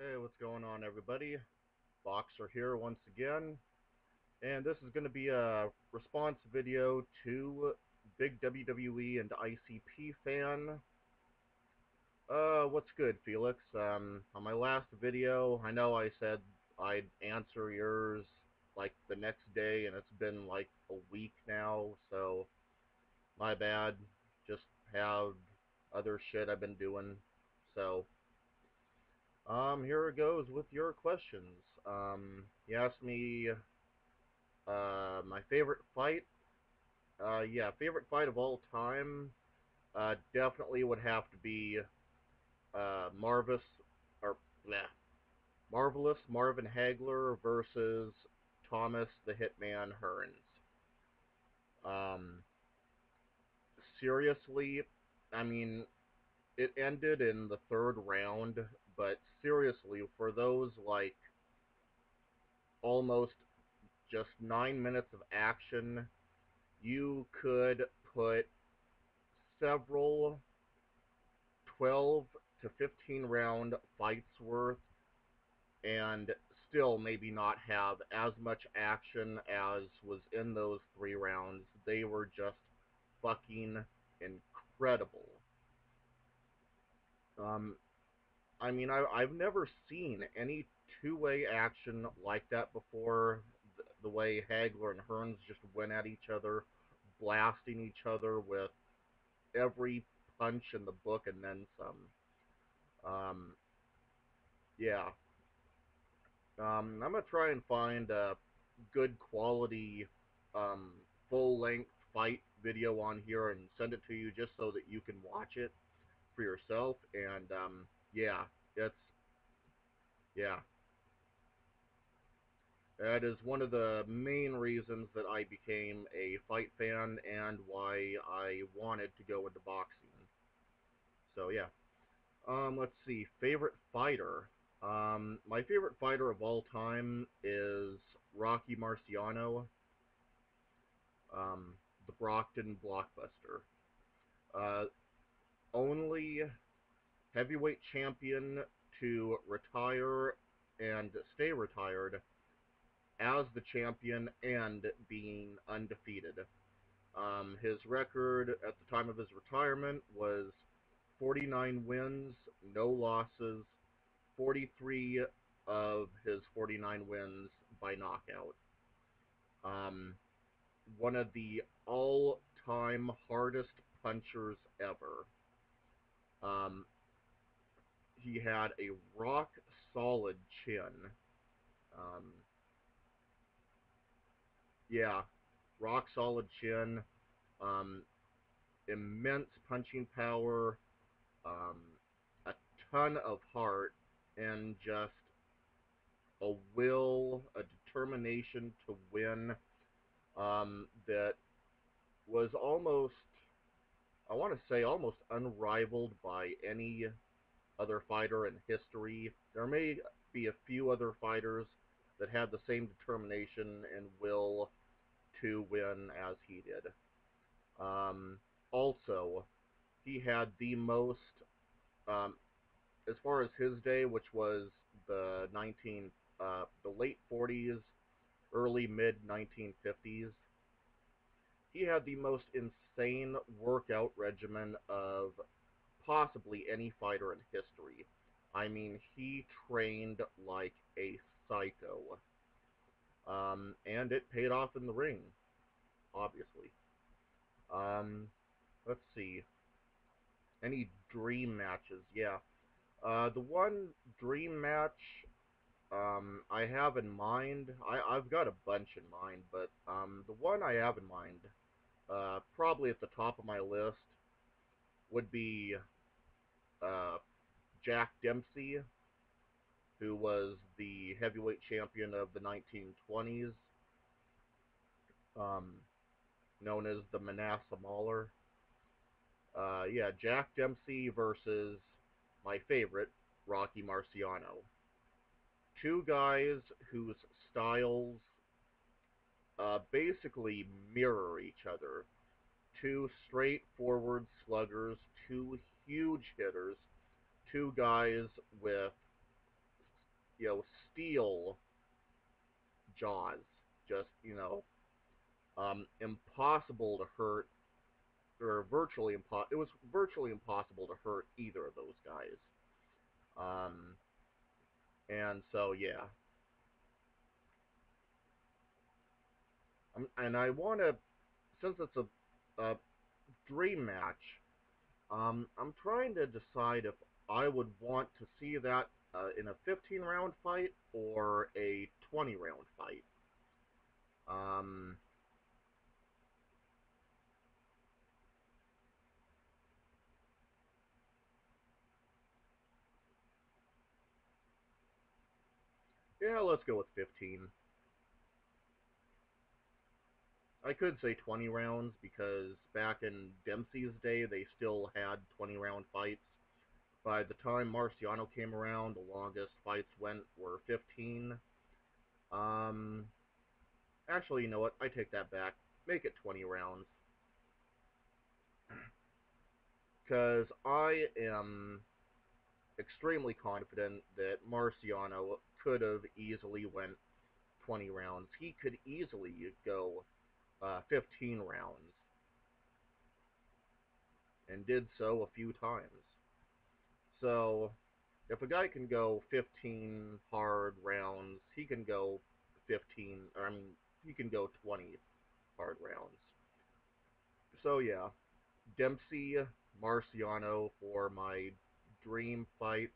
Hey, what's going on, everybody? Boxer here once again, and this is going to be a response video to big WWE and ICP fan. What's good, Felix? On my last video, I know I said I'd answer yours like the next day, and it's been like a week now, so my bad. Just have other shit I've been doing. So, here it goes with your questions. You asked me my favorite fight. Yeah, favorite fight of all time. Definitely would have to be Marvis or nah, Marvelous Marvin Hagler versus Thomas the Hitman Hearns. Um, Seriously, I mean, it ended in the third round, but seriously, for those like almost just 9 minutes of action, you could put several 12 to 15 round fights worth and still maybe not have as much action as was in those 3 rounds. They were just fucking incredible. Um, I mean, I've never seen any two-way action like that before. The way Hagler and Hearns just went at each other, blasting each other with every punch in the book and then some. Um, yeah, I'm gonna try and find a good quality, um, full length fight video on here and send it to you just so that you can watch it for yourself. And yeah, it's yeah, that is one of the main reasons that I became a fight fan and why I wanted to go into boxing. So yeah. Let's see. Favorite fighter. My favorite fighter of all time is Rocky Marciano, the Brockton Blockbuster. Uh, Only heavyweight champion to retire and stay retired as the champion and being undefeated. His record at the time of his retirement was 49 wins, no losses, 43 of his 49 wins by knockout. Um, One of the all-time hardest punchers ever. Um, he had a rock-solid chin. Um, yeah, rock-solid chin. Um, Immense punching power. Um, a ton of heart, and just a will, a determination to win, that was almost, I want to say, almost unrivaled by any other fighter in history. There may be a few other fighters that had the same determination and will to win as he did. Um, Also, he had the most, um, as far as his day, which was the late 40s, early mid 1950s. He had the most insane workout regimen of possibly any fighter in history. I mean, he trained like a psycho. And it paid off in the ring, obviously. Um, let's see. Any dream matches? Yeah. The one dream match I have in mind, I've got a bunch in mind, but the one I have in mind, probably at the top of my list, would be uh, Jack Dempsey, who was the heavyweight champion of the 1920s, um, known as the Manasseh Mauler. Yeah, Jack Dempsey versus my favorite, Rocky Marciano. Two guys whose styles basically mirror each other. Two straightforward sluggers, two huge hitters, two guys with steel jaws, just impossible to hurt, or virtually impossible. It was virtually impossible to hurt either of those guys. Um, and so yeah, and I want to, since it's a dream match, I'm trying to decide if I would want to see that in a 15 round fight or a 20 round fight. Um, yeah, let's go with 15. I could say 20 rounds because back in Dempsey's day, they still had 20 round fights. By the time Marciano came around, the longest fights were 15. Um, Actually, you know what? I take that back. Make it 20 rounds. Because I am extremely confident that Marciano could have easily went 20 rounds. He could easily go 15 rounds, and did so a few times. So, if a guy can go 15 hard rounds, he can go 15, or I mean, he can go 20 hard rounds. So yeah, Dempsey, Marciano for my dream fight.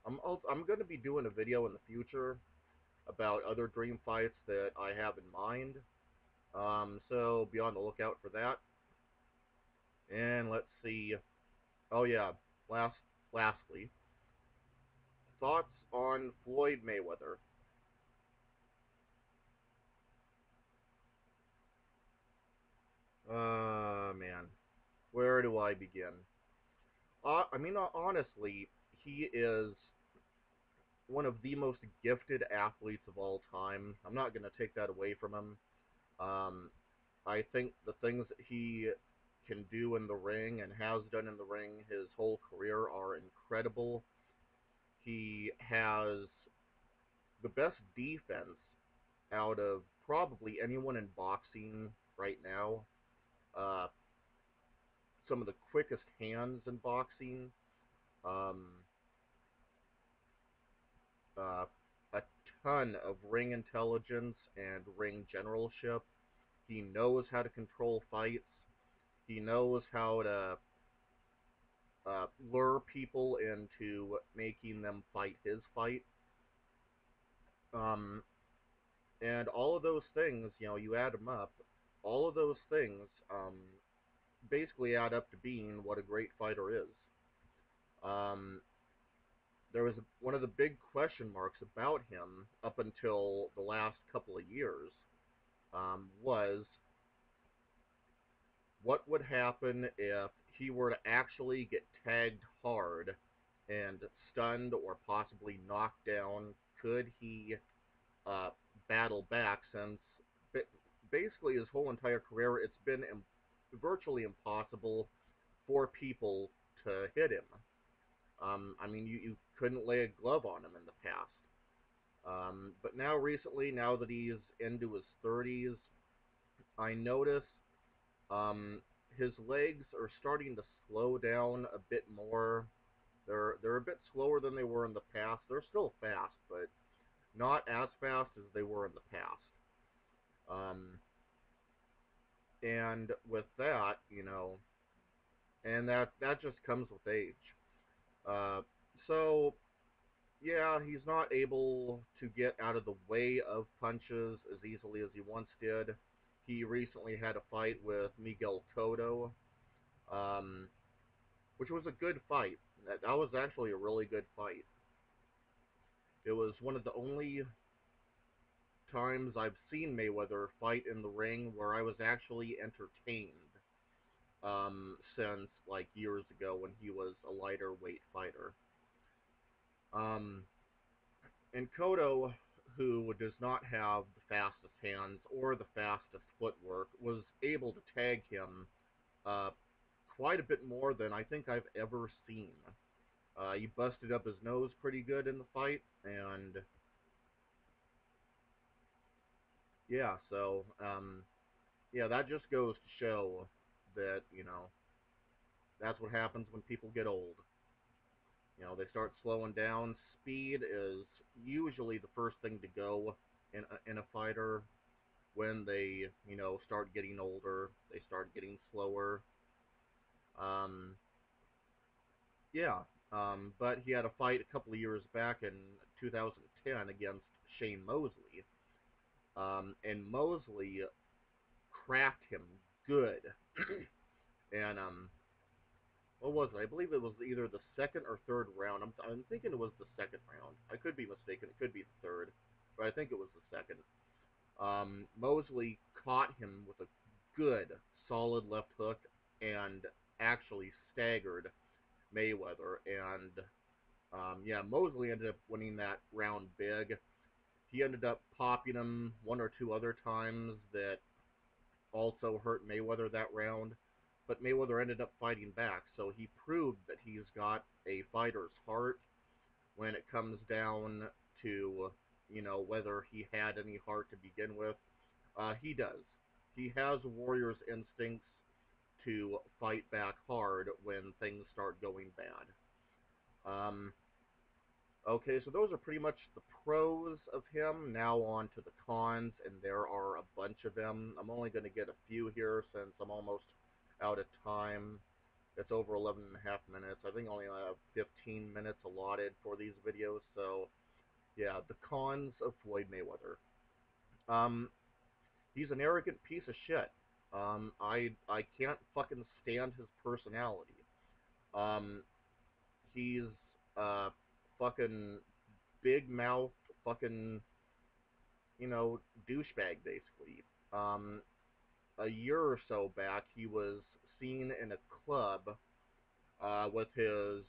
I'm going to be doing a video in the future about other dream fights that I have in mind. So be on the lookout for that. And let's see. Oh yeah, lastly, thoughts on Floyd Mayweather. Man, where do I begin? Honestly, he is one of the most gifted athletes of all time. I'm not going to take that away from him. Um, I think the things that he can do in the ring and has done in the ring his whole career are incredible. He has the best defense out of probably anyone in boxing right now. Uh, some of the quickest hands in boxing. Um, uh, a ton of ring intelligence and ring generalship. He knows how to control fights. He knows how to lure people into making them fight his fight. Um, and all of those things, you add them up, all of those things basically add up to being what a great fighter is. Um, there was one of the big question marks about him up until the last couple of years was what would happen if he were to actually get tagged hard and stunned or possibly knocked down? Could he uh, battle back? Since basically his whole entire career, it's been virtually impossible for people to hit him. You couldn't lay a glove on him in the past. But now, recently, now that he's into his 30s, I notice um, his legs are starting to slow down a bit more. They're a bit slower than they were in the past. They're still fast, but not as fast as they were in the past. Um, and with that, and that just comes with age. Uh, so yeah, he's not able to get out of the way of punches as easily as he once did. He recently had a fight with Miguel Cotto, um, which was a good fight. That was actually a really good fight. It was one of the only times I've seen Mayweather fight in the ring where I was actually entertained, since like years ago when he was a lighter weight fighter. Um, and Cotto, who does not have the fastest hands or the fastest footwork, was able to tag him uh, quite a bit more than I think I've ever seen. He busted up his nose pretty good in the fight, and Yeah, so yeah, that just goes to show that, that's what happens when people get old. They start slowing down. Speed is usually the first thing to go in a fighter when they, start getting older. They start getting slower. Um, yeah, but he had a fight a couple of years back in 2010 against Shane Mosley, and Mosley cracked him good. And what was it? I believe it was either the second or third round. I'm thinking it was the second round. I could be mistaken. It could be the third, but I think it was the second. Mosley caught him with a good, solid left hook and actually staggered Mayweather. And yeah, Mosley ended up winning that round big. He ended up popping him one or two other times that also hurt Mayweather that round, but Mayweather ended up fighting back, so he proved that he's got a fighter's heart when it comes down to, whether he had any heart to begin with. He does. He has warrior's instincts to fight back hard when things start going bad. Okay, so those are pretty much the pros of him. Now on to the cons, and there are a bunch of them. I'm only going to get a few here since I'm almost out of time. It's over 11 and a half minutes. I think I only have 15 minutes allotted for these videos, so yeah, the cons of Floyd Mayweather. Um, he's an arrogant piece of shit. I can't fucking stand his personality. Um, he's fucking big mouth, fucking douchebag basically. Um, a year or so back, he was seen in a club with his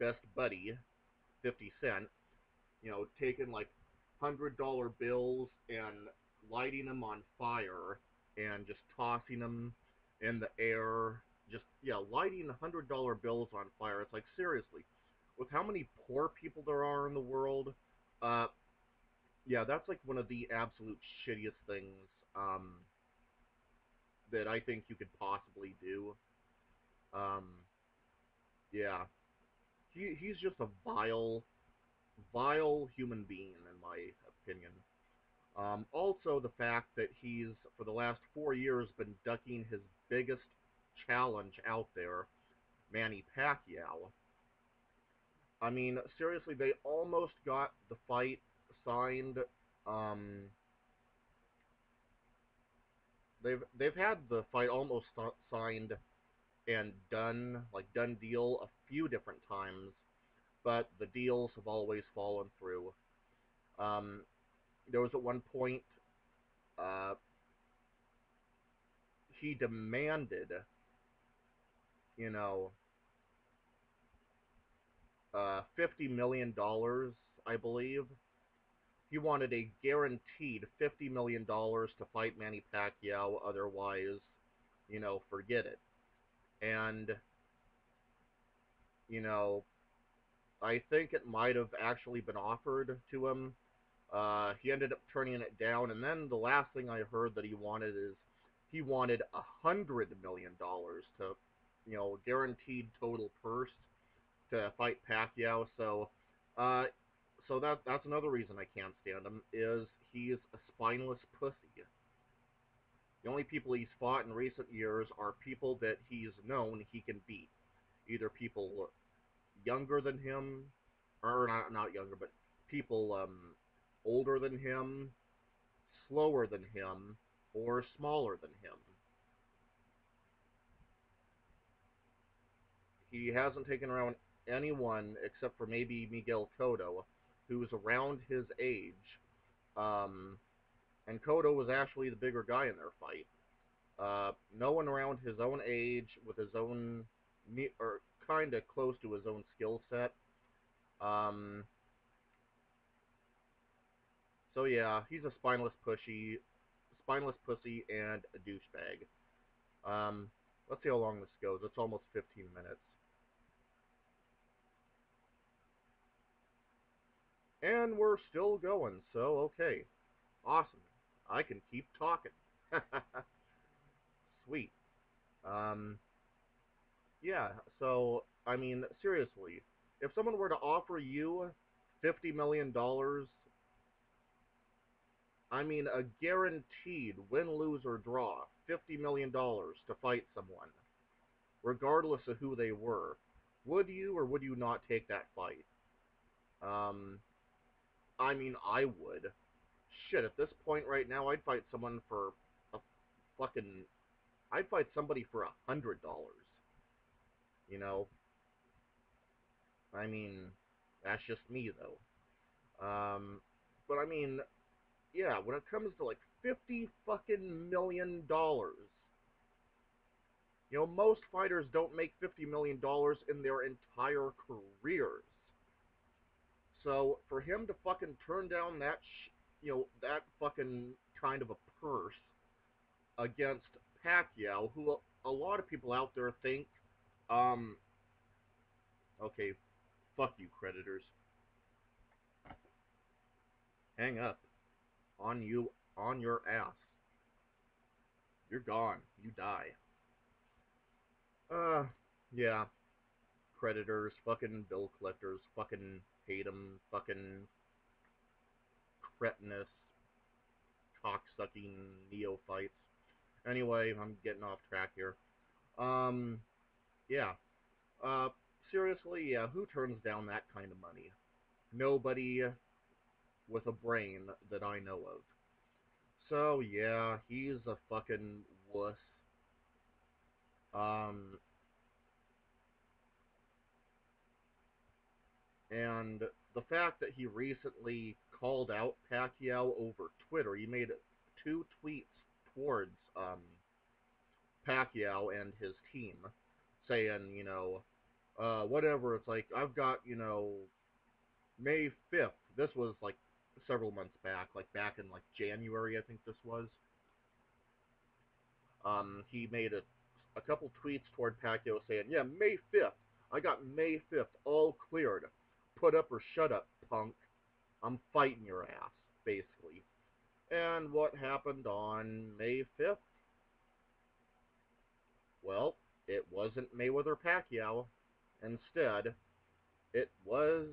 best buddy, 50 Cent. Taking like $100 bills and lighting them on fire and just tossing them in the air. Just yeah, lighting $100 bills on fire. It's like seriously, with how many poor people there are in the world, uh, yeah, that's like one of the absolute shittiest things um, that I think you could possibly do. Um, yeah, he's just a vile human being in my opinion. Also, the fact that he's for the last 4 years been ducking his biggest challenge out there, Manny Pacquiao. I mean, seriously, they almost got the fight signed. Um, they've had the fight almost signed and done, like done deal, a few different times, but the deals have always fallen through. Um, there was at one point uh, he demanded, you know, $50 million, I believe. He wanted a guaranteed $50 million to fight Manny Pacquiao, otherwise, forget it. And, you know, I think it might have actually been offered to him. He ended up turning it down, and then the last thing I heard that he wanted is he wanted $100 million to, guaranteed total purse to fight Pacquiao. Uh, so that's another reason I can't stand him is he's a spineless pussy. The only people he's fought in recent years are people that he's known he can beat, either people younger than him, or not younger, but people older than him, slower than him, or smaller than him. He hasn't taken around anyone except for maybe Miguel Cotto, who's around his age. Um, and Cotto was actually the bigger guy in their fight. No one around his own age with his own, or kind of close to his own skill set. Um, so yeah, he's a spineless pussy, and a douchebag. Um, let's see how long this goes. It's almost 15 minutes. And we're still going, so okay. Awesome. I can keep talking. Sweet. Um, yeah, so, I mean, seriously, if someone were to offer you $50 million, I mean, a guaranteed win, lose, or draw, $50 million to fight someone, regardless of who they were, would you or would you not take that fight? Um, I mean, I would. Shit, at this point right now, I'd fight someone for a fucking. I'd fight somebody for $100. You know, I mean, that's just me though. But I mean, yeah, when it comes to like $50 million, most fighters don't make $50 million in their entire careers. So for him to fucking turn down that fucking kind of a purse against Pacquiao, who a lot of people out there think, um, okay, fuck you, creditors, hang up on your ass, you're gone, you die. Uh, yeah, creditors, fucking bill collectors, fucking hate them, fucking cretinous, cocksucking neophytes. Anyway, I'm getting off track here. Um, yeah. Uh, seriously, yeah, who turns down that kind of money? Nobody with a brain that I know of. So, yeah, he's a fucking wuss. Um, and the fact that he recently called out Pacquiao over Twitter, he made two tweets towards Pacquiao and his team, saying, whatever. It's like I've got, May 5th. This was like several months back, like back in like January, I think this was. He made a couple tweets toward Pacquiao saying, "Yeah, May 5th. I got May 5th all cleared. Put up or shut up, punk. I'm fighting your ass, basically." And what happened on May 5th? Well, it wasn't Mayweather Pacquiao. Instead, it was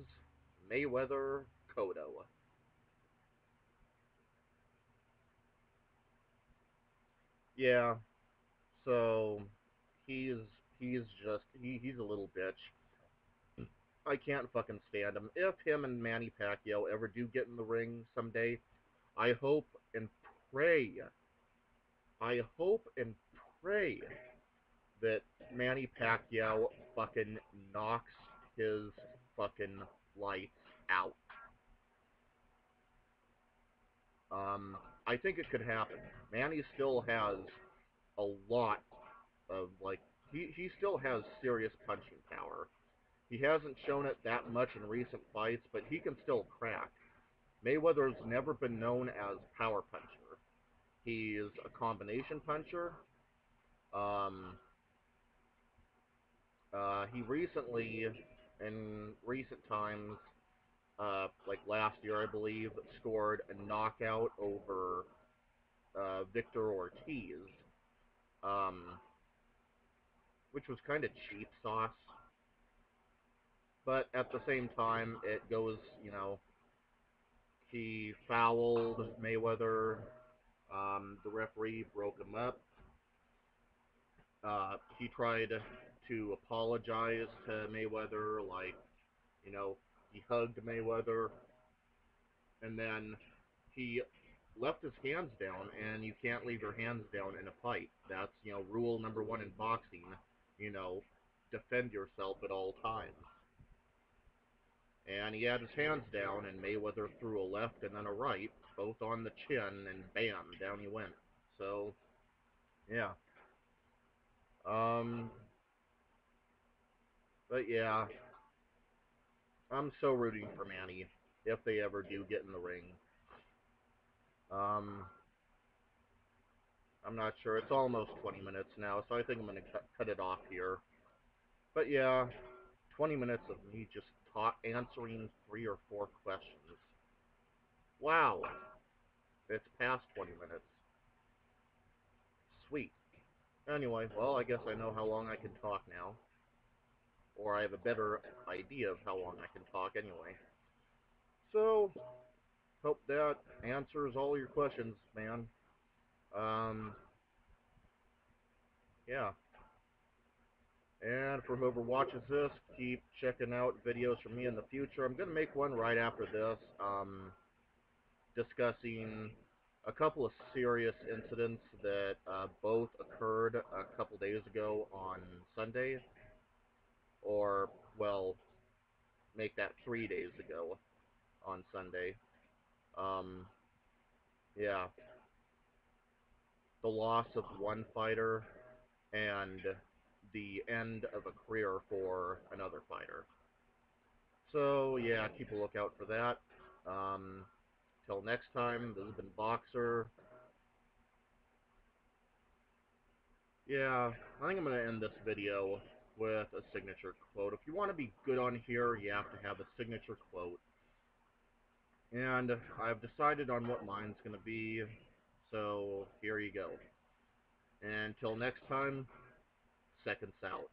Mayweather Cotto. Yeah, so he's he's a little bitch. I can't fucking stand him. If him and Manny Pacquiao ever do get in the ring someday, I hope and pray, I hope and pray that Manny Pacquiao fucking knocks his fucking lights out. Um, I think it could happen. Manny still has a lot of like he still has serious punching power. He hasn't shown it that much in recent fights, but he can still crack. Mayweather's never been known as power puncher. He's a combination puncher. Um, he recently, in recent times, like last year, I believe, scored a knockout over Victor Ortiz, um, which was kind of cheap sauce. But at the same time, it goes, he fouled Mayweather. The referee broke him up. He tried to apologize to Mayweather, like, you know, he hugged Mayweather, and then he left his hands down, and you can't leave your hands down in a fight. That's, rule number one in boxing, you know, defend yourself at all times. And he had his hands down, and Mayweather threw a left and then a right, both on the chin, and bam, down he went. So, yeah. Um, but yeah, I'm so rooting for Manny if they ever do get in the ring. Um, I'm not sure. It's almost 20 minutes now, so I think I'm going to cut it off here. But yeah, 20 minutes of me just answering 3 or 4 questions. Wow. It's past 20 minutes. Sweet. Anyway, well, I guess I know how long I can talk now. Or I have a better idea of how long I can talk anyway. So, hope that answers all your questions, man. Um, yeah. And for whoever watches this, keep checking out videos from me in the future. I'm going to make one right after this, discussing a couple of serious incidents that both occurred a couple days ago on Sunday, or, well, make that 3 days ago on Sunday. Um, yeah, the loss of one fighter and the end of a career for another fighter. So, yeah, keep a lookout for that. Um, till next time, this has been Boxer. Yeah, I think I'm going to end this video with a signature quote. If you want to be good on here, you have to have a signature quote. And I've decided on what mine's going to be, so here you go. And until next time, seconds out.